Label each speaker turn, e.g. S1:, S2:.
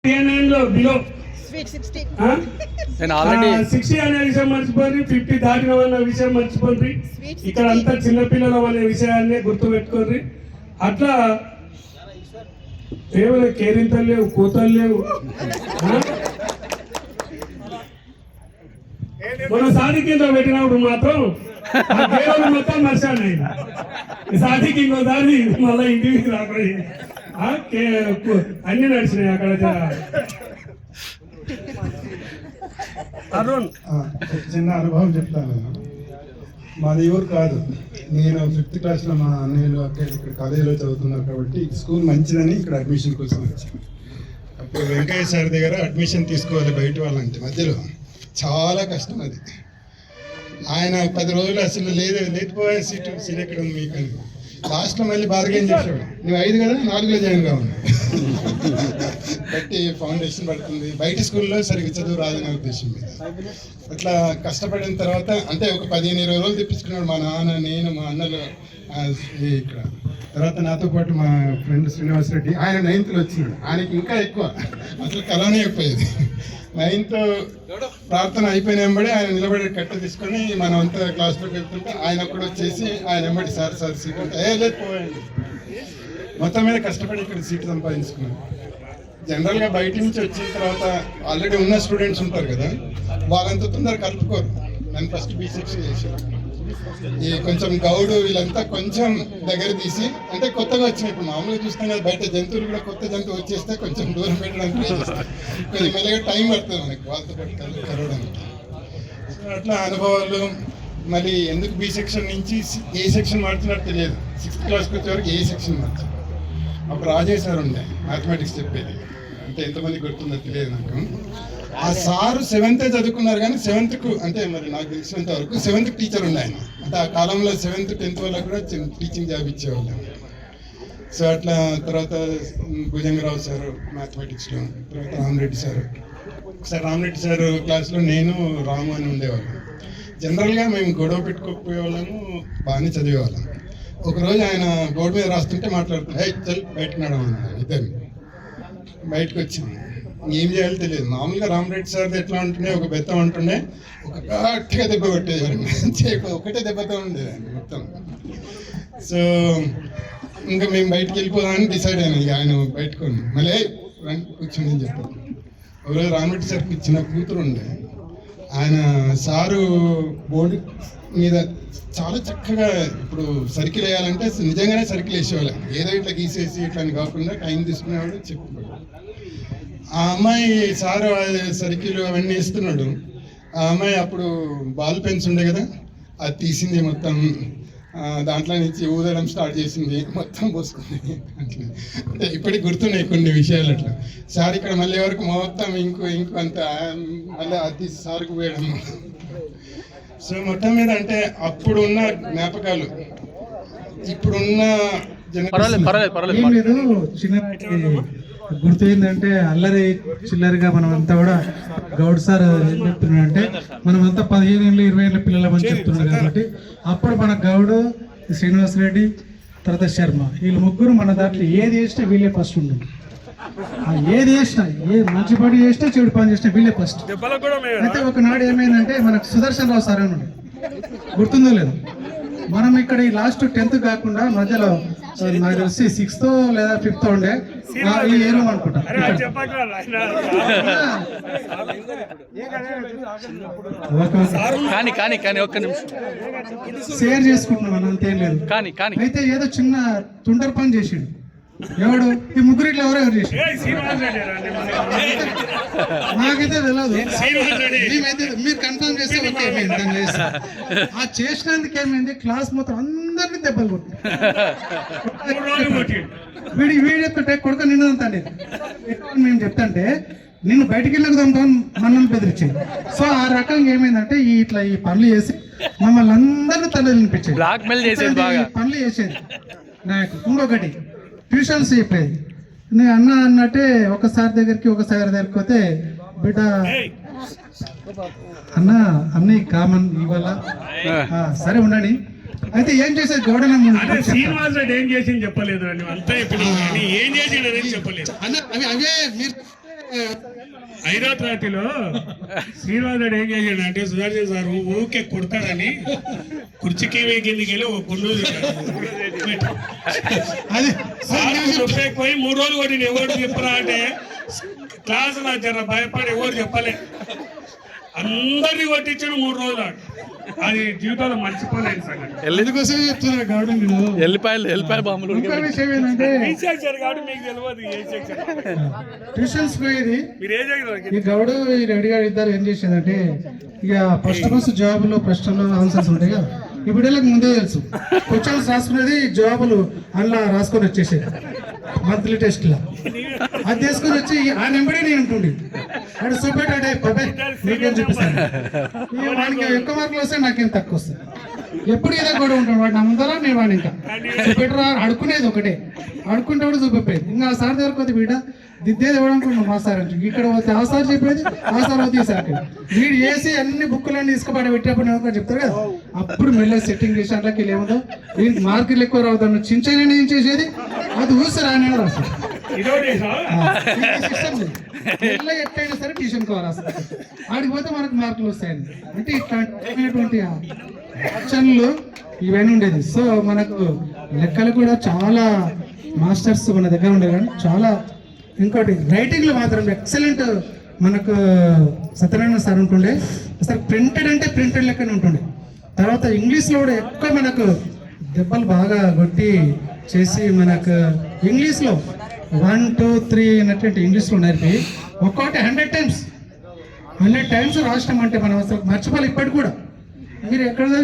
S1: Below 60 అనే విషయం మర్చిపోయి 50 దాటిన అన్న విషయం మర్చిపోయి ఇక్కడ అంతా చిన్నపిల్లలు అనే విషయాన్ని గుర్తుపెట్టుకోండి. అట్లా కేవలం కేరింతలు లేవు, కూతలు లేవు. మన సాధి కింద పెట్టినప్పుడు మాత్రం మొత్తం మర్చాను ఆయన. సాధికి ఇంకోసారి మళ్ళీ ఇంటికి రాకుండా అన్ని నడిచినాయి అక్కడ. అరుణ్
S2: చిన్న అనుభవం చెప్తాను. మాది ఊరు కాదు. నేను 5th క్లాస్లో మా అన్నయ్యలు అక్కడ ఇక్కడ కాలేజీలో చదువుతున్నారు కాబట్టి స్కూల్ మంచిదని ఇక్కడ అడ్మిషన్ కోసం వచ్చాను. అప్పుడు వెంకయ్య సార్ దగ్గర అడ్మిషన్ తీసుకోవాలి బయట వాళ్ళంటే మధ్యలో చాలా కష్టం అది. ఆయన 10 రోజులు అసలు లేకపోయే సీట్ ఎక్కడ ఉంది మీకు అని లాస్ట్లో మళ్ళీ బార్గెన్ చేసేవాడు. నువ్వు 5 కదా 4లో జాయిన్ కావాలి బట్టి ఫౌండేషన్ పడుతుంది. బయట స్కూల్లో సరిగ్గా చదువు రాదనే ఉద్దేశం మీద అట్లా కష్టపడిన తర్వాత అంటే ఒక 15-20 రోజులు తెప్పించుకున్నాడు మా నాన్న, నేను, మా అన్నలు ఇక్కడ. తర్వాత నాతో పాటు మా ఫ్రెండ్ శ్రీనివాస్ రెడ్డి, ఆయన 9th వచ్చినాడు. ఆయనకి ఇంకా ఎక్కువ అసలు కలవనే అయిపోయేది. 9th ప్రార్థన అయిపోయిన వెంబడి ఆయన నిలబడి కట్ట తీసుకొని మనం అంతా క్లాస్లోకి వెళ్తుంటే ఆయన కూడా వచ్చేసి ఆయన వెంబడి సార్ సీట్ అంటే లేదు పోయండి. మొత్తం మీద కష్టపడి ఇక్కడ సీట్ సంపాదించుకున్నాను. జనరల్గా బయట నుంచి వచ్చిన తర్వాత ఆల్రెడీ ఉన్న స్టూడెంట్స్ ఉంటారు కదా, వాళ్ళంతా తొందర కలుపుకోరు. నేను ఫస్ట్ B6 చేశాను. ఈ కొంచెం గౌడు వీళ్ళంతా కొంచెం దగ్గర తీసి అంటే కొత్తగా వచ్చినాయి. ఇప్పుడు మామూలుగా చూస్తాం కదా బయట జంతువులు కూడా కొత్త జంతువు వచ్చేస్తే కొంచెం దూరం పెట్టడానికి ట్రై చేస్తాం. కొంచెం మెల్లగా టైం పడుతుంది మనకి వాళ్ళతో పాటు కలవడానికి. అట్లా అనుభవాలు. మళ్ళీ ఎందుకు B సెక్షన్ నుంచి A సెక్షన్ మార్చినట్టు తెలియదు. 6th క్లాస్కి వచ్చే వరకు A సెక్షన్ మార్చారు. అప్పుడు రాజేష్ సార్ ఉండే మ్యాథమెటిక్స్ చెప్పేది. అంటే ఎంతమంది గుర్తుందో తెలియదు నాకు. ఆ సారు 7th చదువుకున్నారు కానీ 7th అంటే మరి నాకు తెలిసినంత వరకు 7th టీచర్ ఉండే ఆయన. అంటే ఆ కాలంలో 7th 10th వాళ్ళకు కూడా టీచింగ్ జాబ్ ఇచ్చేవాళ్ళు. సో అట్లా తర్వాత భుజంగరావు సార్ మ్యాథమెటిక్స్లో, తర్వాత రామరెడ్డి సార్. ఒకసారి రామరెడ్డి సార్ క్లాస్లో నేను రాము అని ఉండేవాళ్ళం. జనరల్గా మేము గొడవ పెట్టుకోకపోయేవాళ్ళము, బాగానే చదివేవాళ్ళం. ఒకరోజు ఆయన బోర్డు మీద రాస్తుంటే మాట్లాడుతున్నాం, చల్ బయటకు నడవన్నాడు. ఇద్దరు బయటకు వచ్చాము. ఏం చేయాలో తెలియదు. మామూలుగా రామరెడ్డి సార్ది ఎట్లా ఉంటుండే, ఒక బెత్తం ఉంటుండే, ఒక గట్టిగా దెబ్బ కొట్టేది. ఒకటే దెబ్బతో ఉండేది మొత్తం. సో ఇంకా మేము బయటకు వెళ్ళిపోదామని డిసైడ్ అయినా. ఇక ఆయన బయటకు మళ్ళీ రండి కూర్చొని చెప్పారు. ఒకరోజు రామరెడ్డి సార్కి చిన్న కూతురు ఉండే. ఆయన సారు బోర్డు మీద చాలా చక్కగా ఇప్పుడు సర్కిల్ వేయాలంటే నిజంగానే సర్కిల్ వేసేవాళ్ళం. ఏదో ఇట్లా గీసేసి ఇట్లా అని కాకుండా టైం తీసుకునేవాడు చెప్పాడు. ఆ అమ్మాయి సారు సర్కిల్ అవన్నీ ఇస్తున్నాడు. ఆ అమ్మాయి అప్పుడు బాల్ పెన్స్ ఉండే కదా, అది తీసింది మొత్తం. దాంట్లో నుంచి ఊదడం స్టార్ట్ చేసింది, మొత్తం పోసుకుంది. అట్లా అంటే ఇప్పటికి గుర్తున్నాయి కొన్ని విషయాలు. అట్లా సార్ ఇక్కడ మళ్ళీ వరకు మొత్తం ఇంకో అంత మళ్ళీ అది సార్కు పోయడం. సో మొత్తం మీద అంటే అప్పుడున్న జ్ఞాపకాలు ఇప్పుడున్న
S3: గుర్తు ఏంటంటే అల్లరి చిల్లరిగా మనం అంతా కూడా గౌడ్ సార్ ఏం చెప్తున్నాడంటే మనం అంతా 15 ఏళ్ళు 20 ఏళ్ళ పిల్లలమని చెప్తున్నారు కాబట్టి అప్పుడు మన గౌడు, శ్రీనివాస్ రెడ్డి, తర్వాత శర్మ, వీళ్ళు ముగ్గురు మన దాంట్లో ఏది చేసినా వీళ్ళే ఫస్ట్ ఉండదు. ఏది చేసినా, ఏ మంచి పని చేసినా చెడు పని చేసినా వీళ్ళే ఫస్ట్. అయితే ఒకనాడు ఏమైందంటే మనకు సుదర్శన్ రావు సార్ అని గుర్తుందో లేదు, మనం ఇక్కడ ఈ లాస్ట్ 10th కాకుండా మధ్యలో నాకు తెలిసి 6th లేదా 5th ఉండే ఈ ఏరో అనుకుంటా. షేర్ చేసుకుంటున్నాం అంతేం లేదు. అయితే ఏదో చిన్న తుండర్ పని చేసిండు. ఎవడు ఈ ముగ్గురు ఇట్లా ఎవరెవరు చేసి నాకైతే తెలియదు. మీరు కన్ఫర్మ్ చేస్తే ఆ చేసినందుకు ఏమైంది, క్లాస్ మొత్తం అందరినీ దెబ్బలు కొట్టి వీడు చెప్తుంటే కొడుకు నిన్నదంతండి మేము చెప్తాంటే నిన్ను బయటికి వెళ్ళకదాం మనల్ని బెదిరించింది. సో ఆ రకంగా ఏమైందంటే ఇట్లా ఈ పనులు చేసి మమ్మల్ని అందరినీ తల్లి వినిపించేది, పనులు చేసేది. నాకు ఇంకొకటి ట్యూషన్స్ చెప్పేది. నేను అన్నట్టే ఒకసారి దగ్గరికి పోతే బిడ్డ అన్నీ కామన్ ఇవాళ సరే ఉండని. అయితే ఏం చేసేది గౌడన
S1: శ్రీనివాస్ ఏం చేసింది చెప్పలేదు.
S3: అవే మీరు
S1: ఐదో తరగతిలో శ్రీనివాసుడు ఏం చేశాడు అంటే సుదర్శన్ సార్ ఊరికే కొడతాడని కుర్చీకి కిందికి వెళ్ళి ఒక గుండు పోయి 3 రోజులు కొట్టింది. ఎవరు చెప్పరా అంటే క్లాసులో జర భయపడి ఎవరు చెప్పలే, అందరినీ కొట్టించాడు 3 రోజులు. అది జీవితంలో మర్చిపోలేదు సంగతి.
S3: ఎందుకోసమే చెప్తున్నా గౌడు నేను.
S4: ఎల్లిపాయ బాంబులు
S3: ఇంకో విషయం ఏంటంటే
S1: ఏ సెక్షన్ కాబట్టి మీకు తెలియదు ఏ సెక్షన్.
S3: ట్యూషన్స్ పోయేది
S1: మీరు ఏ సెక్షన్?
S3: ఈ గౌడు ఈ రెడ్డి గారు ఇద్దరు ఏం చేసేదంటే ఇక ఫస్ట్ జాబులు ప్రశ్నలు ఆన్సర్స్ ఉంటాయి కదా, ఇప్పుడు వీళ్ళకి ముందే తెలుసు. క్వశ్చన్స్ రాసుకునేది జాబులు అందులో రాసుకొని వచ్చేసేది మంత్లీ టెస్ట్ లా. అది తీసుకొని వచ్చి ఆ నెంబడే నేను ఉంటుండే అక్కడ చూపెట్టాడే బాబాయ్ మీకేం చూపిస్తాను. వాడికి ఎక్కువ మార్కులు వస్తే నాకేం తక్కువ వస్తుంది. ఎప్పుడు ఇదే కూడా ఉంటాడు వాడు నా ముందర, నేను వాడిని ఇంకా చూపెట్టరా అడుకునేది ఒకటే, అడుకుంటే కూడా చూపెట్టేది. ఇంకా ఆ సార్ దగ్గర కొద్ది బిడ్డ దిద్దేది ఎవడనుకున్నాం మా సార్ అంటే ఇక్కడ పోతే ఆ సార్ చెప్పేది, ఆ సార్ పోతే ఈ సార్ వీడు వేసి అన్ని బుక్కులన్నీ తీసుకుపడి పెట్టేప్పుడు నేను చెప్తారు కదా, అప్పుడు మెల్ల సెట్టింగ్ చేసి అట్లకి ఏముందో వీరికి మార్కులు ఎక్కువ రావుతాను చించని ఏం చేసేది అది ఊసి రాని రాస్తాడు. ఎట్లయినా సరే ట్యూషన్ కవర్ రాస్తాడు, ఆడికి పోతే మనకు మార్కులు వస్తాయండి. అంటే ఇట్లాంటి ఆప్షన్లు ఇవన్నీ ఉండేది. సో మనకు లెక్కలు కూడా చాలా మాస్టర్స్ మన దగ్గర ఉండేది. కానీ చాలా ఇంకోటి రైటింగ్లో మాత్రం ఎక్సలెంట్ మనకు సత్యనారాయణ సార్ ఉంటుండే. అసలు ప్రింటెడ్ అంటే ప్రింటెడ్ లెక్కనే ఉంటుండే. తర్వాత ఇంగ్లీష్లో కూడా ఎక్కువ మనకు దెబ్బలు బాగా కొట్టి చేసి మనకు ఇంగ్లీష్లో 1 2 3 అన్నటువంటి ఇంగ్లీష్లో నేర్పి ఒక్కొక్కటి 100 టైమ్స్ రాష్ట్రం అంటే మనం అసలు మర్చిపోవాలి ఇప్పటికి కూడా. మీరు ఎక్కడ